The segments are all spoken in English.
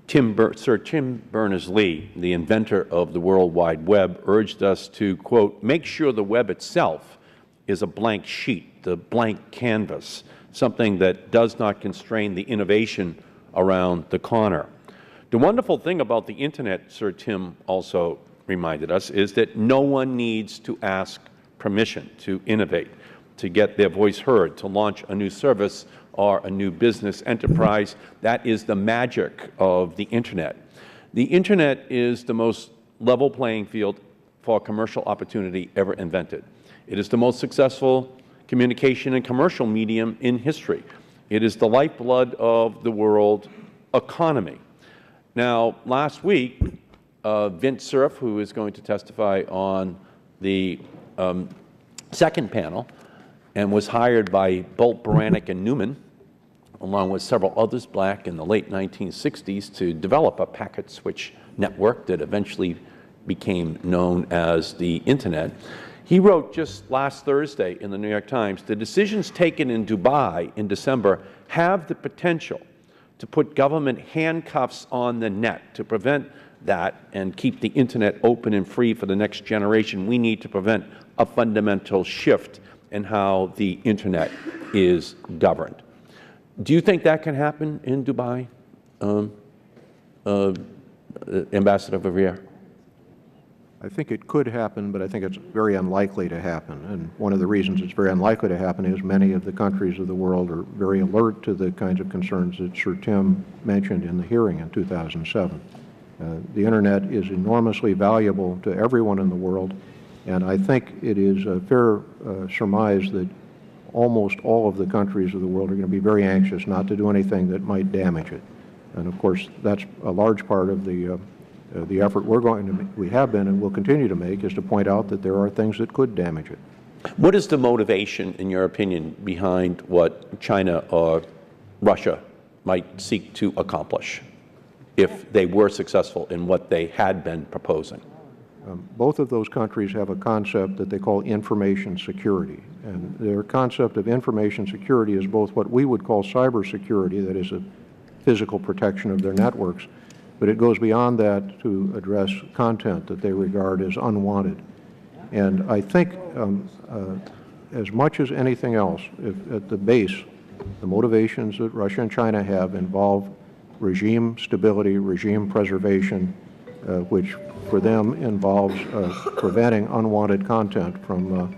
Sir Tim Berners-Lee, the inventor of the World Wide Web, urged us to, quote, make sure the web itself is a blank sheet, the blank canvas, something that does not constrain the innovation around the corner. The wonderful thing about the Internet, Sir Tim also reminded us, is that no one needs to ask permission to innovate, to get their voice heard, to launch a new service or a new business enterprise. That is the magic of the Internet. The Internet is the most level playing field for commercial opportunity ever invented. It is the most successful communication and commercial medium in history. It is the lifeblood of the world economy. Now, last week, Vinton Cerf, who is going to testify on the second panel and was hired by Bolt, Beranek, and Newman, along with several others back in the late 1960s, to develop a packet switch network that eventually became known as the Internet. He wrote just last Thursday in the New York Times, the decisions taken in Dubai in December have the potential to put government handcuffs on the net. To prevent that and keep the Internet open and free for the next generation, we need to prevent a fundamental shift in how the Internet is governed. Do you think that can happen in Dubai, Ambassador Vervee? I think it could happen, but I think it's very unlikely to happen. And one of the reasons it's very unlikely to happen is many of the countries of the world are very alert to the kinds of concerns that Sir Tim mentioned in the hearing in 2007. The Internet is enormously valuable to everyone in the world, and I think it is a fair surmise that almost all of the countries of the world are going to be very anxious not to do anything that might damage it. And of course, that's a large part of the effort we have been and will continue to make, is to point out that there are things that could damage it. What is the motivation, in your opinion, behind what China or Russia might seek to accomplish if they were successful in what they had been proposing? Both of those countries have a concept that they call information security. And their concept of information security is both what we would call cybersecurity, that is a physical protection of their networks, but it goes beyond that to address content that they regard as unwanted. And I think as much as anything else, if at the base, the motivations that Russia and China have involve regime stability, regime preservation, which for them involves preventing unwanted content from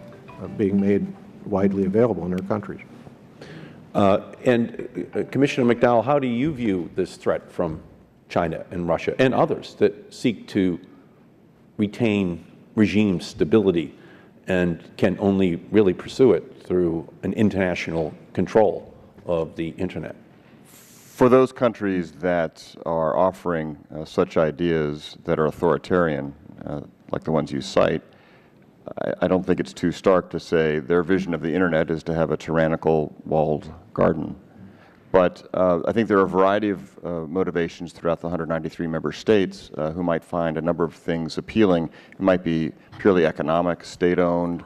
being made widely available in their countries. Commissioner McDowell, how do you view this threat from China and Russia and others that seek to retain regime stability and can only really pursue it through an international control of the Internet? For those countries that are offering such ideas that are authoritarian, like the ones you cite, I don't think it's too stark to say their vision of the Internet is to have a tyrannical walled garden. But I think there are a variety of motivations throughout the 193 member states who might find a number of things appealing. It might be purely economic, state-owned,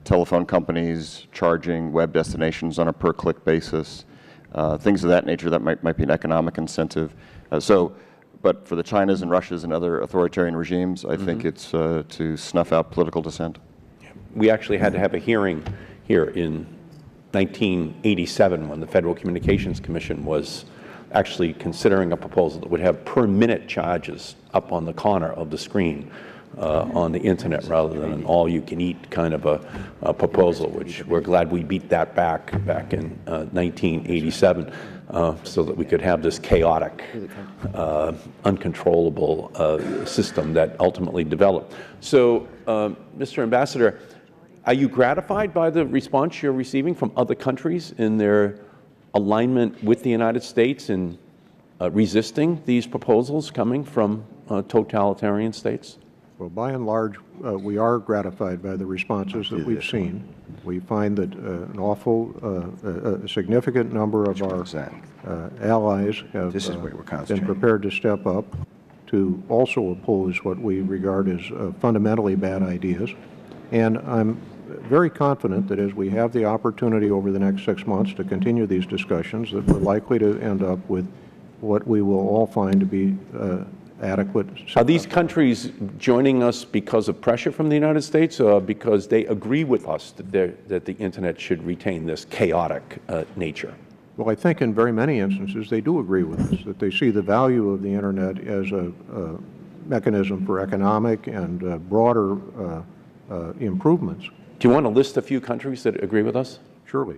telephone companies charging web destinations on a per-click basis, things of that nature that might be an economic incentive. But for the Chinas and Russias and other authoritarian regimes, I think it's to snuff out political dissent. We actually had to have a hearing here in 1987 when the Federal Communications Commission was actually considering a proposal that would have per-minute charges up on the corner of the screen on the Internet rather than an all-you-can-eat kind of a proposal, which we're glad we beat that back in 1987 so that we could have this chaotic, uncontrollable system that ultimately developed. So, Mr. Ambassador, are you gratified by the response you're receiving from other countries in their alignment with the United States in resisting these proposals coming from totalitarian states? Well, by and large, we are gratified by the responses that we've seen. We find that a significant number of our allies have been prepared to step up to also oppose what we regard as fundamentally bad ideas. And I'm very confident that as we have the opportunity over the next 6 months to continue these discussions, that we're likely to end up with what we will all find to be adequate. Are these countries joining us because of pressure from the United States, or because they agree with us that the Internet should retain this chaotic nature? Well, I think in very many instances they do agree with us, that they see the value of the Internet as a mechanism for economic and broader improvements. Do you want to list a few countries that agree with us? Surely.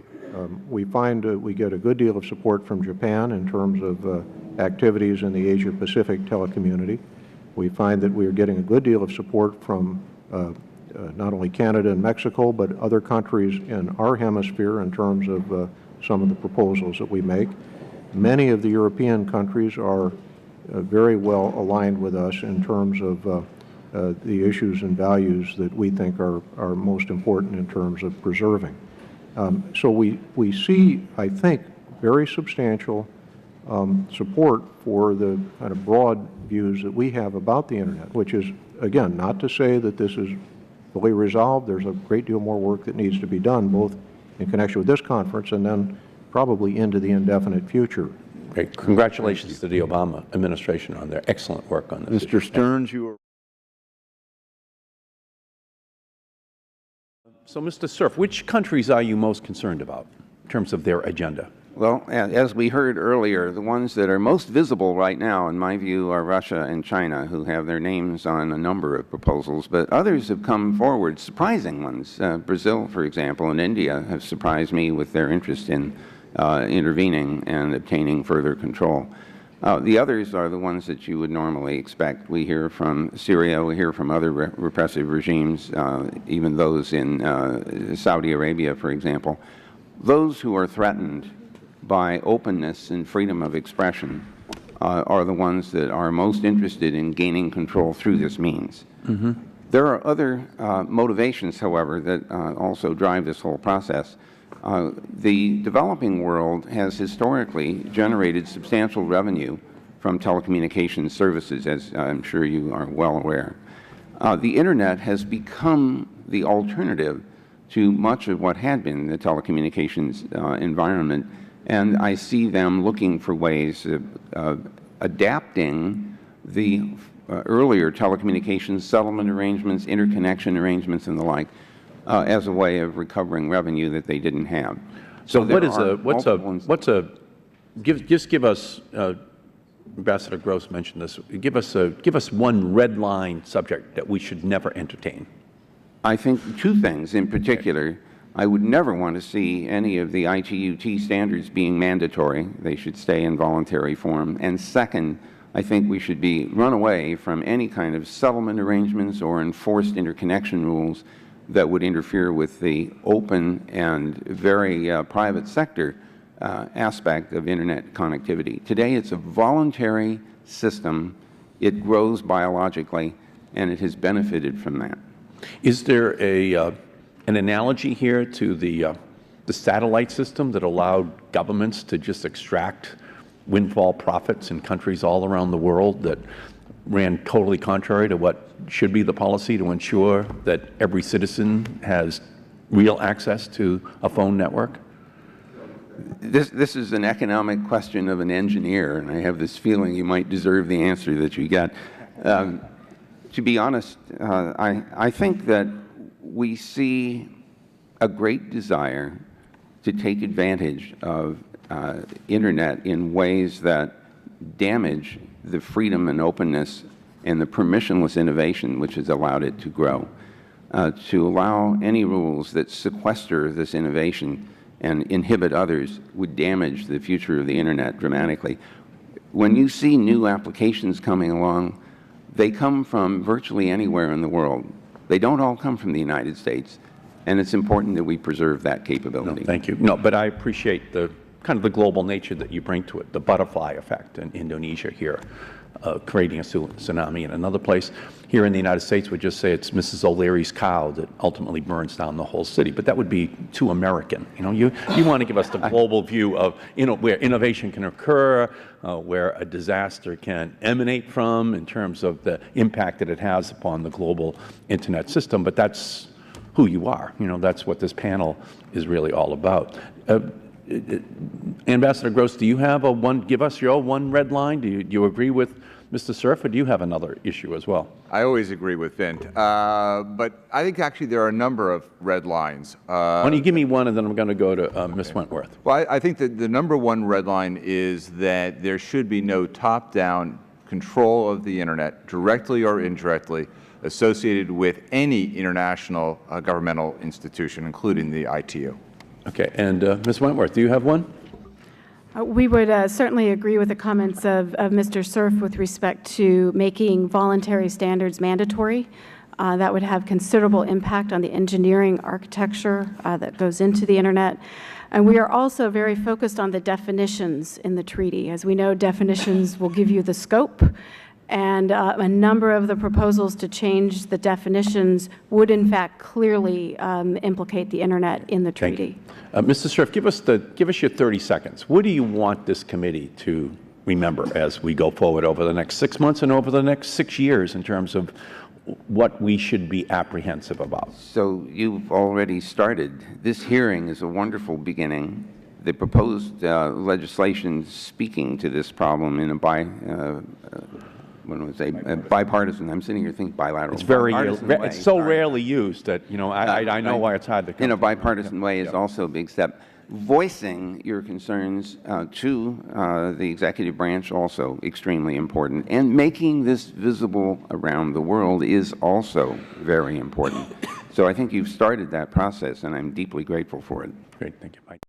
We find we get a good deal of support from Japan in terms of activities in the Asia-Pacific telecommunity. We find that we are getting a good deal of support from not only Canada and Mexico, but other countries in our hemisphere in terms of some of the proposals that we make. Many of the European countries are very well aligned with us in terms of the issues and values that we think are most important in terms of preserving. So we see, I think, very substantial support for the kind of broad views that we have about the Internet, which is, again, not to say that this is fully resolved. There's a great deal more work that needs to be done, both in connection with this conference and then probably into the indefinite future. Great. Congratulations to the Obama administration on their excellent work on this. Mr. Stearns, you are. So, Mr. Cerf, which countries are you most concerned about in terms of their agenda? Well, as we heard earlier, the ones that are most visible right now, in my view, are Russia and China, who have their names on a number of proposals, but others have come forward, surprising ones. Brazil, for example, and India have surprised me with their interest in intervening and obtaining further control. The others are the ones that you would normally expect. We hear from Syria, we hear from other repressive regimes, even those in Saudi Arabia, for example. Those who are threatened by openness and freedom of expression are the ones that are most interested in gaining control through this means. Mm-hmm. There are other motivations, however, that also drive this whole process. The developing world has historically generated substantial revenue from telecommunications services, as I'm sure you are well aware. The Internet has become the alternative to much of what had been the telecommunications environment, and I see them looking for ways of adapting the earlier telecommunications settlement arrangements, interconnection arrangements, and the like, as a way of recovering revenue that they didn't have. So just give us, Ambassador Gross mentioned this, give us one red line subject that we should never entertain. I think two things in particular. I would never want to see any of the ITU-T standards being mandatory. They should stay in voluntary form. And second, I think we should run away from any kind of settlement arrangements or enforced interconnection rules that would interfere with the open and very private sector aspect of Internet connectivity. Today, it's a voluntary system. It grows biologically, and it has benefited from that. Is there an analogy here to the satellite system that allowed governments to just extract windfall profits in countries all around the world that ran totally contrary to what should be the policy to ensure that every citizen has real access to a phone network? This is an economic question of an engineer, and I have this feeling you might deserve the answer that you got. To be honest, I think that we see a great desire to take advantage of Internet in ways that damage the freedom and openness and the permissionless innovation which has allowed it to grow. To allow any rules that sequester this innovation and inhibit others would damage the future of the Internet dramatically. When you see new applications coming along, they come from virtually anywhere in the world. They don't all come from the United States, and it's important that we preserve that capability. No, thank you. No, but I appreciate the kind of the global nature that you bring to it, the butterfly effect in Indonesia here, creating a tsunami in another place. Here in the United States, we'd just say it's Mrs. O'Leary's cow that ultimately burns down the whole city, but that would be too American. You know, you want to give us the global view of, where innovation can occur, where a disaster can emanate from in terms of the impact that it has upon the global Internet system, but that's who you are. That's what this panel is really all about. Ambassador Gross, do you have give us your one red line? Do you agree with Mr. Cerf, or do you have another issue as well? I always agree with Vint, but I think actually there are a number of red lines. Why don't you give me one, and then I'm going to go to Ms. Wentworth. Well, I think that the number one red line is that there should be no top-down control of the Internet, directly or indirectly, associated with any international governmental institution, including the ITU. Okay, and Ms. Wentworth, do you have one? We would certainly agree with the comments of Mr. Cerf with respect to making voluntary standards mandatory. That would have considerable impact on the engineering architecture that goes into the Internet. And we are also very focused on the definitions in the treaty. As we know, definitions will give you the scope, and a number of the proposals to change the definitions would, in fact, clearly implicate the Internet in the treaty. Mr. Cerf, give us your 30 seconds. What do you want this committee to remember as we go forward over the next 6 months and over the next 6 years in terms of what we should be apprehensive about? So you've already started. This hearing is a wonderful beginning. The proposed legislation speaking to this problem in a bipartisan. I'm sitting here thinking bilateral. It's very, way, it's so rarely used that, you know, I know why it's hard to come in a bipartisan way is also a big step. Voicing your concerns to the executive branch also extremely important, and making this visible around the world is also very important. So I think you've started that process, and I'm deeply grateful for it. Great, thank you, Mike.